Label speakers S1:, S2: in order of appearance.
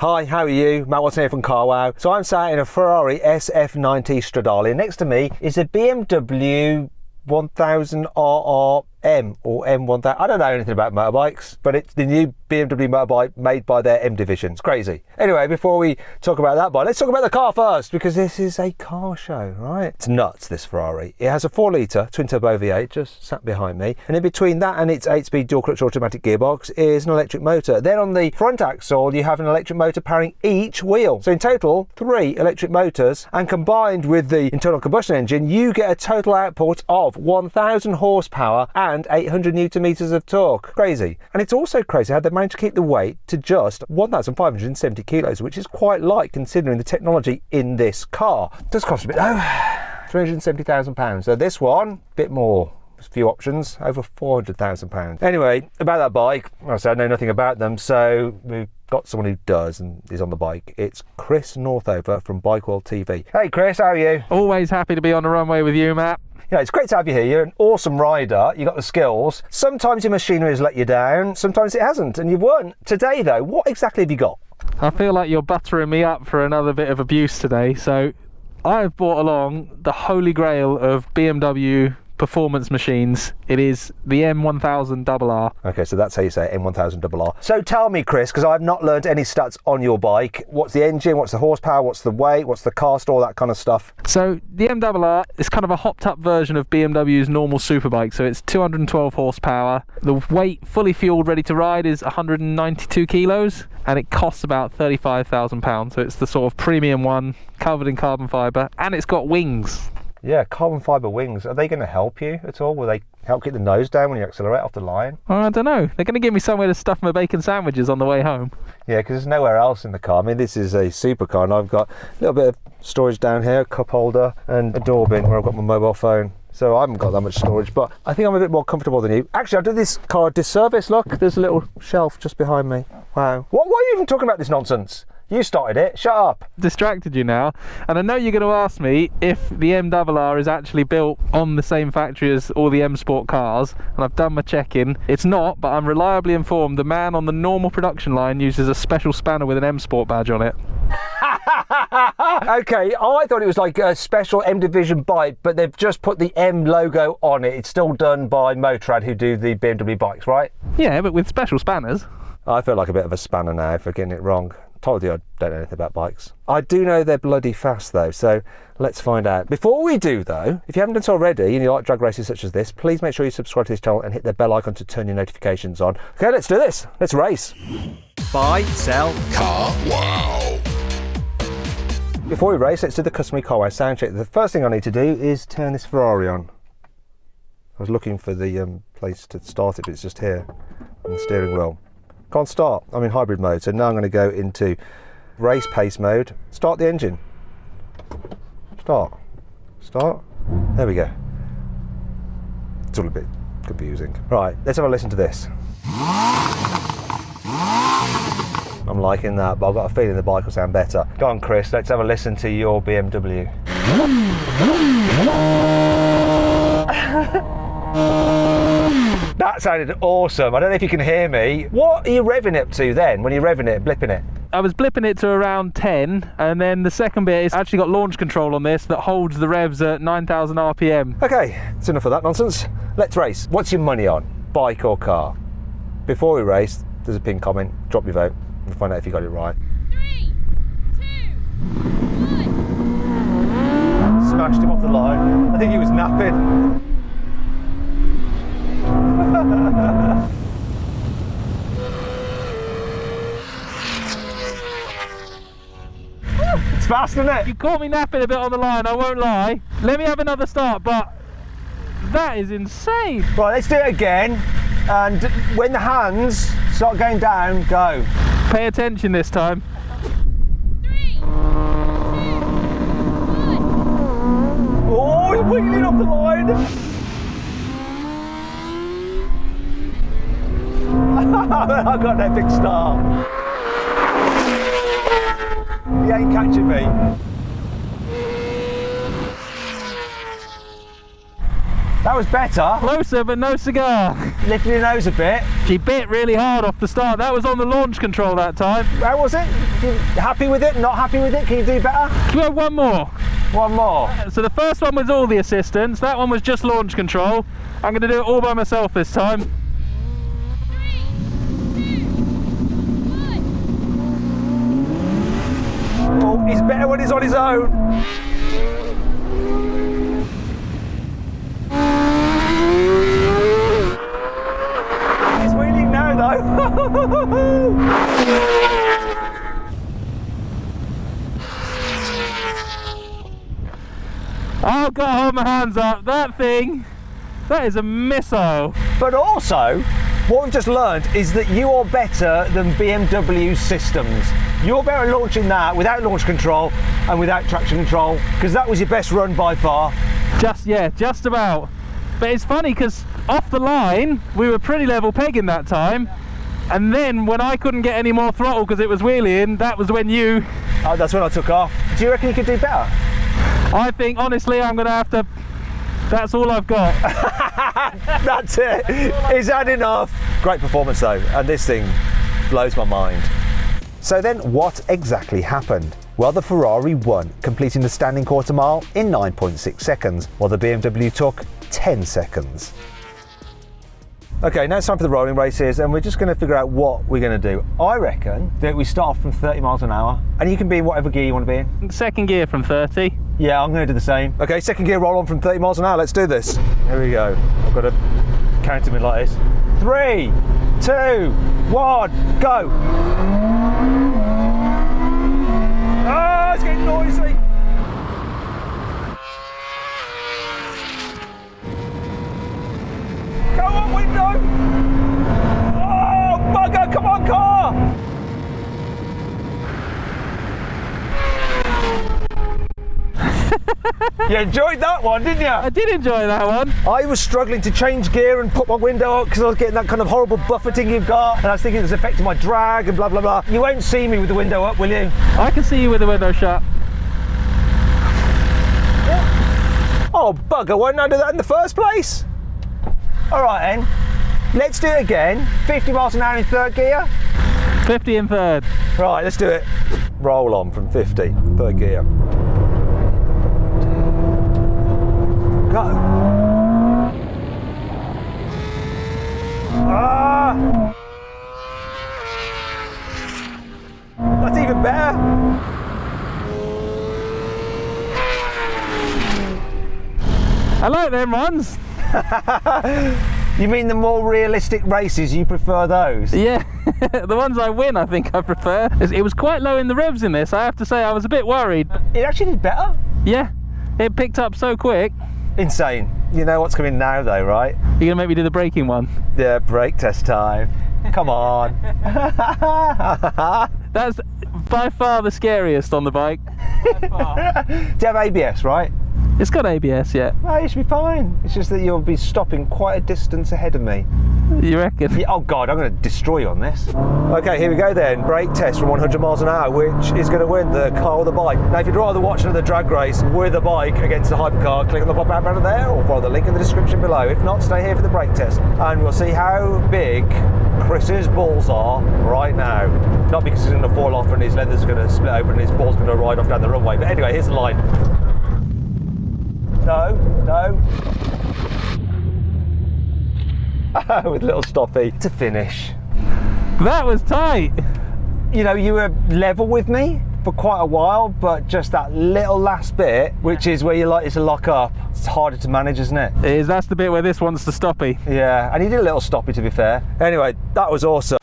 S1: Hi, how are you? Matt Watson here from carwow. So I'm sat in a Ferrari SF90 Stradale. Next to me is a BMW 1000 RR M or M1000. I don't know anything about motorbikes, but it's the new BMW motorbike made by their M division. It's crazy. Anyway, before we talk about that bike, let's talk about the car first, because this is a car show, right? It's nuts, this Ferrari. It has a 4-litre twin-turbo V8 just sat behind me, and in between that and its 8-speed dual-clutch automatic gearbox is an electric motor. Then on the front axle, you have an electric motor powering each wheel. So in total, 3 electric motors, and combined with the internal combustion engine, you get a total output of 1,000 horsepower and 800 newton meters of torque. Crazy. And it's also crazy how they managed to keep the weight to just 1,570 kilos, which is quite light considering the technology in this car. It does cost a bit though, £370,000. So this one, a bit more. There's a few options, over £400,000. Anyway, about that bike, I said I know nothing about them, so we've got someone who does and is on the bike. It's Chris Northover from Bikeworld TV. Hey Chris, how are you?
S2: Always happy to be on the runway with you, Matt.
S1: Yeah, it's great to have you here. You're an awesome rider. You've got the skills. Sometimes your machinery has let you down, sometimes it hasn't, and you've won. Today though, what exactly have you got?
S2: I feel like you're buttering me up for another bit of abuse today, so I've brought along the holy grail of BMW performance machines. It is the M1000RR.
S1: Okay, so that's how you say it, M1000RR. So tell me, Chris, because I've not learned any stats on your bike. What's the engine, what's the horsepower, what's the weight, what's the cost, all that kind of stuff?
S2: So the M RR is kind of a hopped up version of BMW's normal superbike. So it's 212 horsepower. The weight, fully fueled, ready to ride, is 192 kilos. And it costs about £35,000. So it's the sort of premium one, covered in carbon fibre, and it's got wings.
S1: Yeah, carbon fibre wings. Are they going to help you at all? Will they help keep the nose down when you accelerate off the line?
S2: I don't know. They're going to give me somewhere to stuff my bacon sandwiches on the way home.
S1: Yeah, because there's nowhere else in the car. I mean, this is a supercar, and I've got a little bit of storage down here, a cup holder, and a door bin where I've got my mobile phone. So I haven't got that much storage, but I think I'm a bit more comfortable than you. Actually, I'll do this car a disservice. Look, there's a little shelf just behind me. Wow. Why are you even talking about this nonsense? You started it, shut up.
S2: Distracted you now, and I know you're going to ask me if the M RR is actually built on the same factory as all the M Sport cars, and I've done my check-in. It's not, but I'm reliably informed the man on the normal production line uses a special spanner with an M Sport badge on it.
S1: Okay, I thought it was like a special M Division bike, but they've just put the M logo on it. It's still done by Motorrad, who do the BMW bikes, right?
S2: Yeah, but with special spanners.
S1: I feel like a bit of a spanner now for getting it wrong. Told you I don't know anything about bikes. I do know they're bloody fast though, so let's find out. Before we do though, if you haven't done so already and you like drag races such as this, please make sure you subscribe to this channel and hit the bell icon to turn your notifications on. Okay, let's do this. Let's race. Buy, sell, carwow. Before we race, let's do the customary carwow sound check. The first thing I need to do is turn this Ferrari on. I was looking for the place to start it, but it's just here on the steering wheel. Can't start. I'm in hybrid mode, so now I'm going to go into race pace mode. Start the engine. Start. There we go. It's all a bit confusing. Right, let's have a listen to this. I'm liking that, but I've got a feeling the bike will sound better. Go on, Chris, let's have a listen to your BMW. That sounded awesome. I don't know if you can hear me. What are you revving up to then, when you're revving it, blipping it?
S2: I was blipping it to around 10, and then the second bit is actually got launch control on this that holds the revs at 9,000 RPM. Okay,
S1: that's enough of that nonsense. Let's race. What's your money on, bike or car? Before we race, there's a pinned comment. Drop your vote. We'll find out if you got it right.
S3: 3, 2, 1.
S1: Smashed him off the line. I think he was napping. It's fast, isn't it?
S2: You caught me napping a bit on the line, I won't lie. Let me have another start, but that is insane.
S1: Right, let's do it again. And when the hands start going down, go.
S2: Pay attention this time.
S3: 3, 2, 1.
S1: Oh, he's wiggling off the line. I got that big start. He ain't catching me. That was better.
S2: Closer, but no cigar.
S1: Lifting your nose a bit.
S2: She bit really hard off the start. That was on the launch control that time.
S1: How was it? You happy with it? Not happy with it? Can you do better?
S2: Can we have one more?
S1: One more.
S2: So the first one was all the assistance. That one was just launch control. I'm going to do it all by myself this time.
S3: 3, 2, 1.
S1: Oh, he's better when he's on his own. He's wheeling now though.
S2: I've got to hold my hands up. That thing, that is a missile.
S1: But also, what we've just learned is that you are better than BMW systems. You're better at launching that without launch control and without traction control, because that was your best run by far.
S2: Just about. But it's funny because off the line, we were pretty level pegging that time. And then when I couldn't get any more throttle because it was wheeling, that was when you...
S1: Oh, that's when I took off. Do you reckon you could do better?
S2: I think, honestly, I'm going to have to... That's all I've got.
S1: That's it. Is that enough? Great performance though, and this thing blows my mind. So then what exactly happened? Well, the Ferrari won, completing the standing quarter mile in 9.6 seconds, while the BMW took 10 seconds. Okay, now it's time for the rolling races, and we're just going to figure out what we're going to do. I reckon that we start off from 30 miles an hour, and you can be in whatever gear you want to be in.
S2: Second gear from 30.
S1: Yeah, I'm going to do the same. Okay, second gear roll on from 30 miles an hour. Let's do this. Here we go. I've got to count them in like this. 3, 2, 1, go. Ah, it's getting noisy. Go on, window. Oh, bugger, come on, car. You enjoyed that one, didn't you?
S2: I did enjoy that one.
S1: I was struggling to change gear and put my window up because I was getting that kind of horrible buffeting you've got, and I was thinking it was affecting my drag and blah blah blah. You won't see me with the window up, will you?
S2: I can see you with the window shut.
S1: Oh bugger, why didn't I do that in the first place? Alright then, let's do it again. 50 miles an hour in third gear.
S2: 50 in third.
S1: Right, let's do it. Roll on from 50, third gear. Go. Ah! That's even better.
S2: I like them ones.
S1: You mean the more realistic races, you prefer those?
S2: Yeah, the ones I win I think I prefer. It was quite low in the revs in this, I have to say. I was a bit worried.
S1: It actually did better.
S2: Yeah, it picked up so quick.
S1: Insane. You know what's coming now though, right?
S2: You're going to make me do the braking one?
S1: Yeah, brake test time. Come on.
S2: That's by far the scariest on the bike. By far.
S1: Do you have ABS, right?
S2: It's got ABS, yeah.
S1: No, you should be fine. It's just that you'll be stopping quite a distance ahead of me.
S2: You reckon?
S1: Yeah, oh God, I'm going to destroy you on this. Okay, here we go then. Brake test from 100 miles an hour, which is going to win the car or the bike. Now, if you'd rather watch another drag race with a bike against a hypercar, click on the pop-out banner there or follow the link in the description below. If not, stay here for the brake test and we'll see how big Chris's balls are right now. Not because he's going to fall off and his leather's going to split open and his ball's going to ride off down the runway. But anyway, here's the line. No, no. With little stoppy to finish.
S2: That was tight.
S1: You know, you were level with me for quite a while, but just that little last bit, which is where you're likely to lock up, it's harder to manage, isn't it?
S2: It is, that's the bit where this one's the stoppy.
S1: Yeah, and he did a little stoppy to be fair. Anyway, that was awesome.